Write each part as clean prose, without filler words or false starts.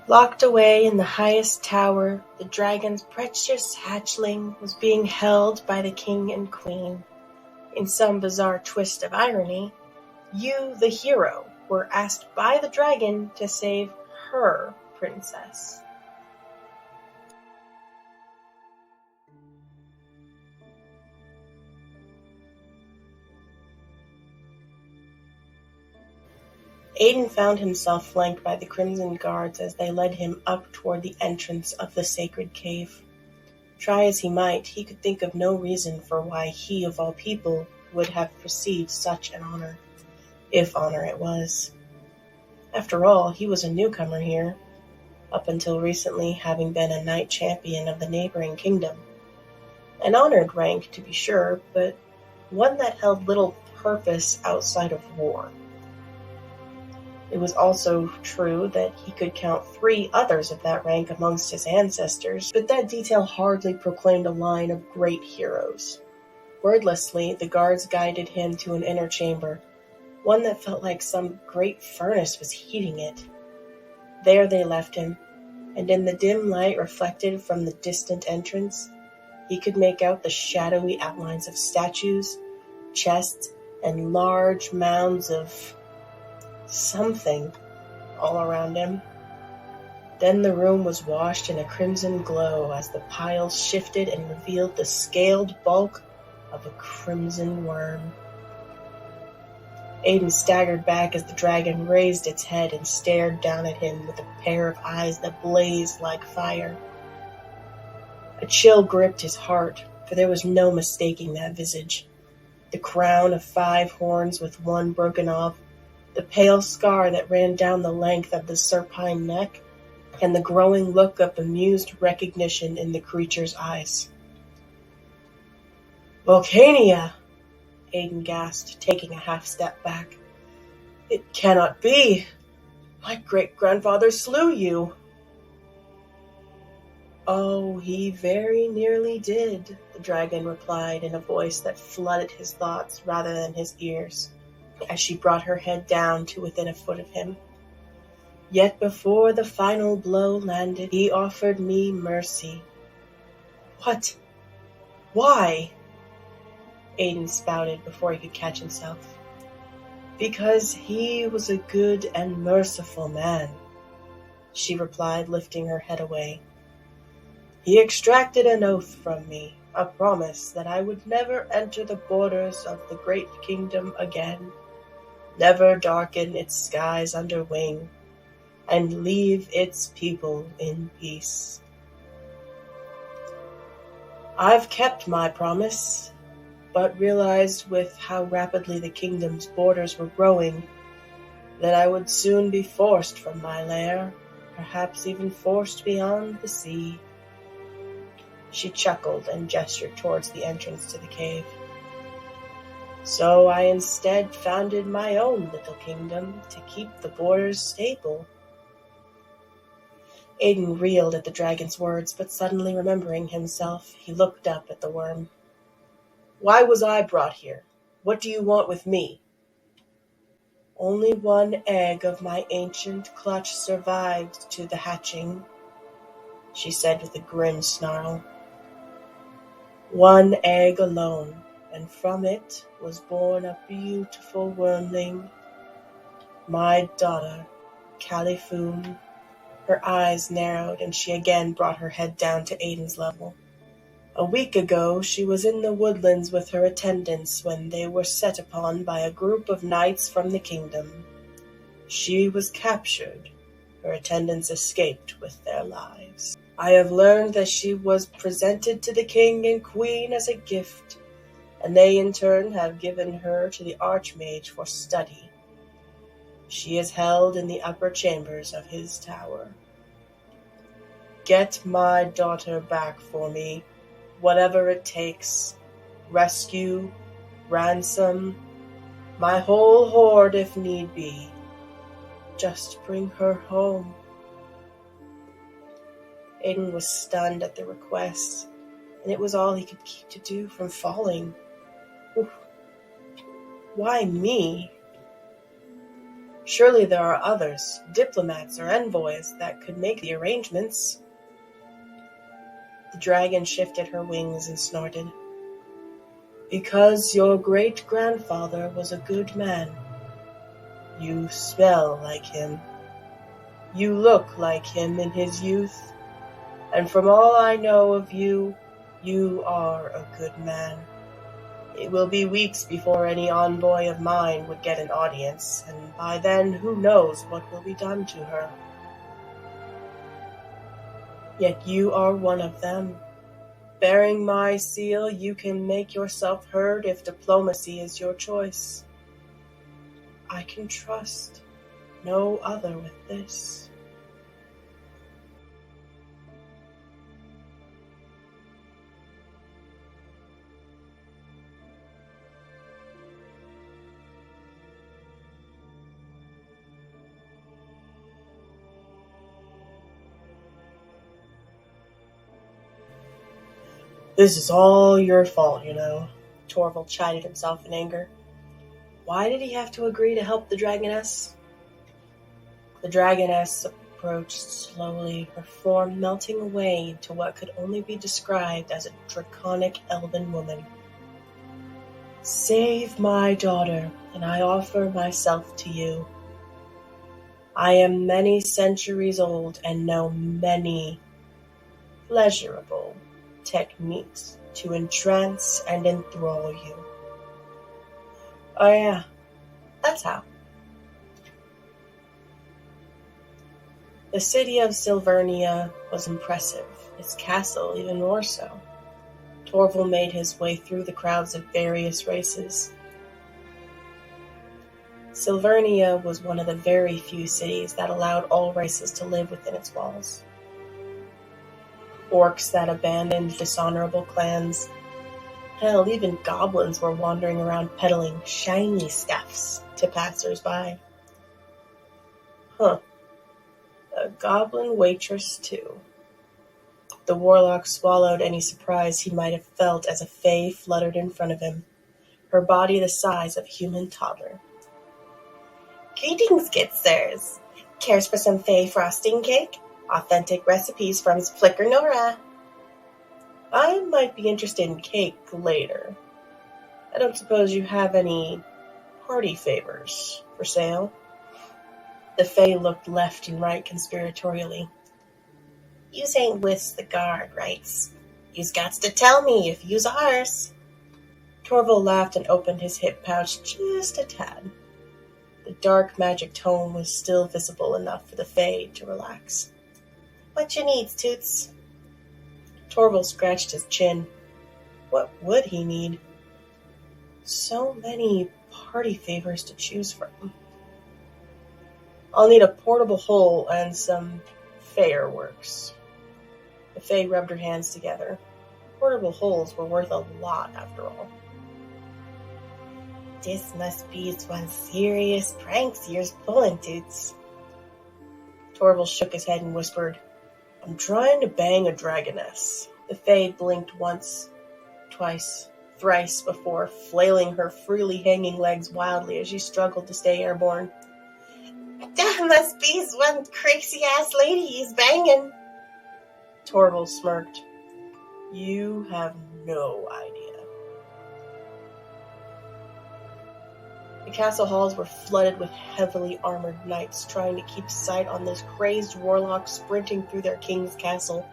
Locked away in the highest tower, the dragon's precious hatchling was being held by the king and queen. In some bizarre twist of irony, you, the hero, were asked by the dragon to save her princess. Aiden found himself flanked by the Crimson Guards as they led him up toward the entrance of the sacred cave. Try as he might, he could think of no reason for why he, of all people, would have received such an honor, if honor it was. After all, he was a newcomer here, up until recently having been a knight champion of the neighboring kingdom. An honored rank, to be sure, but one that held little purpose outside of war. It was also true that he could count 3 others of that rank amongst his ancestors, but that detail hardly proclaimed a line of great heroes. Wordlessly, the guards guided him to an inner chamber, one that felt like some great furnace was heating it. There they left him, and in the dim light reflected from the distant entrance, he could make out the shadowy outlines of statues, chests, and large mounds of something all around him. Then the room was washed in a crimson glow as the piles shifted and revealed the scaled bulk of a crimson worm. Aiden staggered back as the dragon raised its head and stared down at him with a pair of eyes that blazed like fire. A chill gripped his heart, for there was no mistaking that visage. The crown of 5 horns with one broken off, the pale scar that ran down the length of the serpine neck, and the growing look of amused recognition in the creature's eyes. "Volcania!" Aiden gasped, taking a half step back. "It cannot be! My great-grandfather slew you!" "Oh, he very nearly did," the dragon replied in a voice that flooded his thoughts rather than his ears, as she brought her head down to within a foot of him. "Yet before the final blow landed, he offered me mercy." "What? Why?" Aiden spouted before he could catch himself. "Because he was a good and merciful man," she replied, lifting her head away. "He extracted an oath from me, a promise that I would never enter the borders of the great kingdom again, never darken its skies under wing, and leave its people in peace. I've kept my promise, but realized with how rapidly the kingdom's borders were growing that I would soon be forced from my lair, perhaps even forced beyond the sea." She chuckled and gestured towards the entrance to the cave. "So I instead founded my own little kingdom to keep the borders stable." Aiden reeled at the dragon's words, but suddenly remembering himself, he looked up at the worm. "Why was I brought here? What do you want with me?" "Only one egg of my ancient clutch survived to the hatching," she said with a grim snarl. "One egg alone, and from it was born a beautiful wormling. My daughter, Califoon." Her eyes narrowed, and she again brought her head down to Aiden's level. "A week ago she was in the woodlands with her attendants when they were set upon by a group of knights from the kingdom. She was captured. Her attendants escaped with their lives. I have learned that she was presented to the king and queen as a gift, and they in turn have given her to the Archmage for study. She is held in the upper chambers of his tower. Get my daughter back for me, whatever it takes. Rescue, ransom, my whole hoard if need be. Just bring her home." Aiden was stunned at the request, and it was all he could keep to do from falling. Why me? Surely there are others, diplomats or envoys, that could make the arrangements. The dragon shifted her wings and snorted. Because your great-grandfather was a good man. You smell like him. You look like him in his youth. And from all I know of you, you are a good man. It will be weeks before any envoy of mine would get an audience, and by then who knows what will be done to her. Yet you are one of them. Bearing my seal, you can make yourself heard if diplomacy is your choice. I can trust no other with this. This is all your fault, Torvald chided himself in anger. Why did he have to agree to help the dragoness? The dragoness approached slowly, her form melting away into what could only be described as a draconic elven woman. Save my daughter, and I offer myself to you. I am many centuries old and know many pleasurable techniques to entrance and enthrall you. Oh yeah, that's how. The city of Silvernia was impressive, its castle even more so. Torvald made his way through the crowds of various races. Silvernia was one of the very few cities that allowed all races to live within its walls. Orcs that abandoned dishonorable clans. Hell, even goblins were wandering around peddling shiny stuffs to passers-by. A goblin waitress, too. The warlock swallowed any surprise he might have felt as a fae fluttered in front of him, her body the size of a human toddler. Greetings, good sirs. Cares for some fae frosting cake? Authentic recipes from Flicker Nora. I might be interested in cake later. I don't suppose you have any party favors for sale? The fae looked left and right conspiratorially. Yous ain't with the guard, rights? Yous gots to tell me if yous ours. Torvald laughed and opened his hip pouch just a tad. The dark magic tone was still visible enough for the fae to relax. What you needs, Toots? Torvald scratched his chin. What would he need? So many party favors to choose from. I'll need a portable hole and some fireworks. The fae rubbed her hands together. Portable holes were worth a lot, after all. This must be one serious pranks you're pulling, Toots. Torvald shook his head and whispered, I'm trying to bang a dragoness. The fae blinked once, twice, thrice before flailing her freely hanging legs wildly as she struggled to stay airborne. That must be one crazy-ass lady he's banging. Torvald smirked. You have no idea. The castle halls were flooded with heavily armored knights trying to keep sight on this crazed warlock sprinting through their king's castle,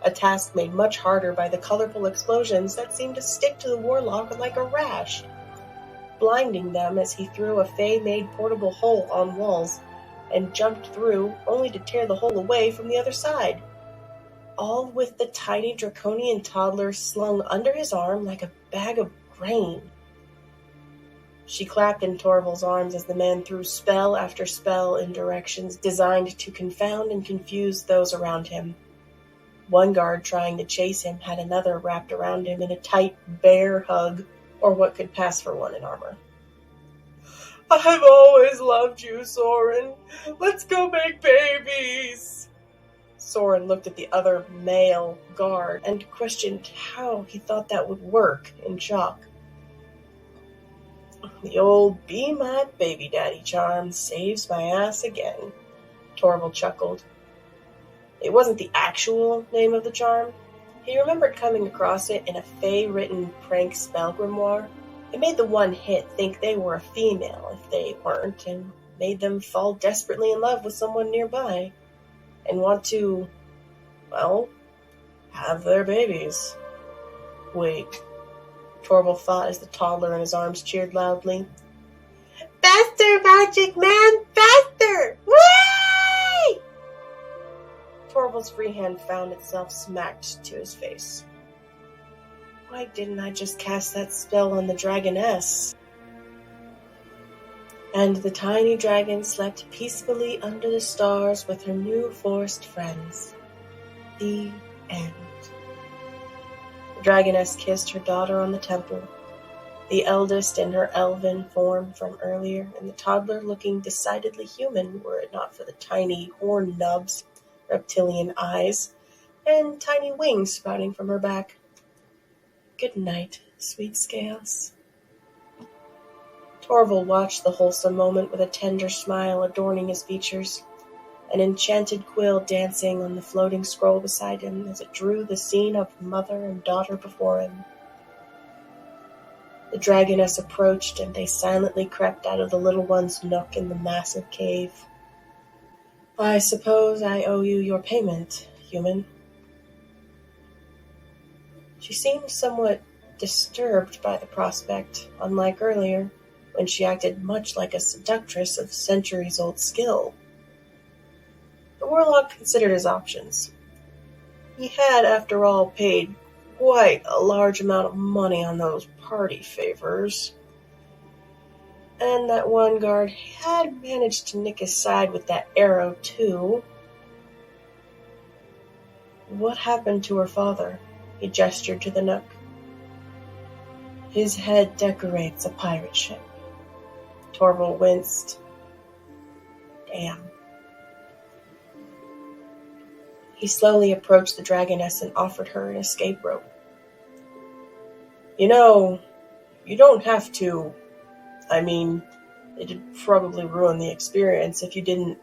a task made much harder by the colorful explosions that seemed to stick to the warlock like a rash, blinding them as he threw a fae-made portable hole on walls and jumped through only to tear the hole away from the other side, all with the tiny draconian toddler slung under his arm like a bag of grain. She clapped in Torvald's arms as the man threw spell after spell in directions designed to confound and confuse those around him. One guard trying to chase him had another wrapped around him in a tight bear hug, or what could pass for one in armor. I've always loved you, Soren. Let's go make babies. Soren looked at the other male guard and questioned how he thought that would work in shock. The old be my baby daddy charm saves my ass again, Torval chuckled. It wasn't the actual name of the charm. He remembered coming across it in a Fey-written prank spell grimoire. It made the one hit think they were a female if they weren't, and made them fall desperately in love with someone nearby, and want to, well, have their babies. Wait, Torval thought as the toddler in his arms cheered loudly. Faster, magic man! Faster! Whee! Torval's free hand found itself smacked to his face. Why didn't I just cast that spell on the dragoness? And the tiny dragon slept peacefully under the stars with her new forest friends. The end. The dragoness kissed her daughter on the temple, the eldest in her elven form from earlier, and the toddler looking decidedly human were it not for the tiny horn nubs, reptilian eyes, and tiny wings sprouting from her back. Good night, sweet scales. Torval watched the wholesome moment with a tender smile adorning his features, an enchanted quill dancing on the floating scroll beside him as it drew the scene of mother and daughter before him. The dragoness approached, and they silently crept out of the little one's nook in the massive cave. I suppose I owe you your payment, human. She seemed somewhat disturbed by the prospect, unlike earlier, when she acted much like a seductress of centuries-old skill. The warlock considered his options. He had, after all, paid quite a large amount of money on those party favors, and that one guard had managed to nick his side with that arrow, too. What happened to her father? He gestured to the nook. His head decorates a pirate ship. Torval winced. Damn. He slowly approached the dragoness and offered her an escape rope. You know, you don't have to. I mean, it'd probably ruin the experience if you didn't,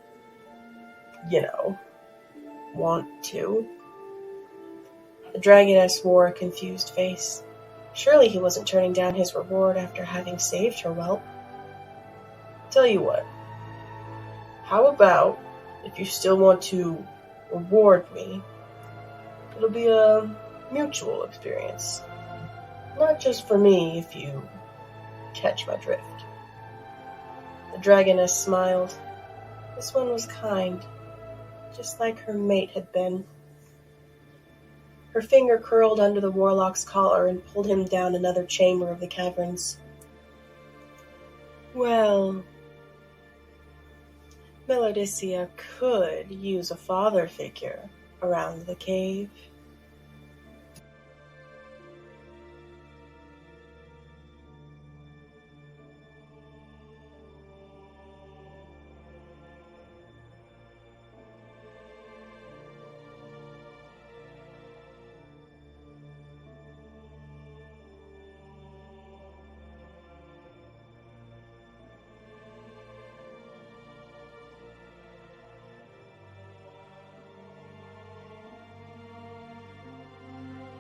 want to. The dragoness wore a confused face. Surely he wasn't turning down his reward after having saved her whelp. Tell you what, how about, if you still want to reward me, it'll be a mutual experience. Not just for me, if you catch my drift. The dragoness smiled. This one was kind, just like her mate had been. Her finger curled under the warlock's collar and pulled him down another chamber of the caverns. Well, Melodicia could use a father figure around the cave.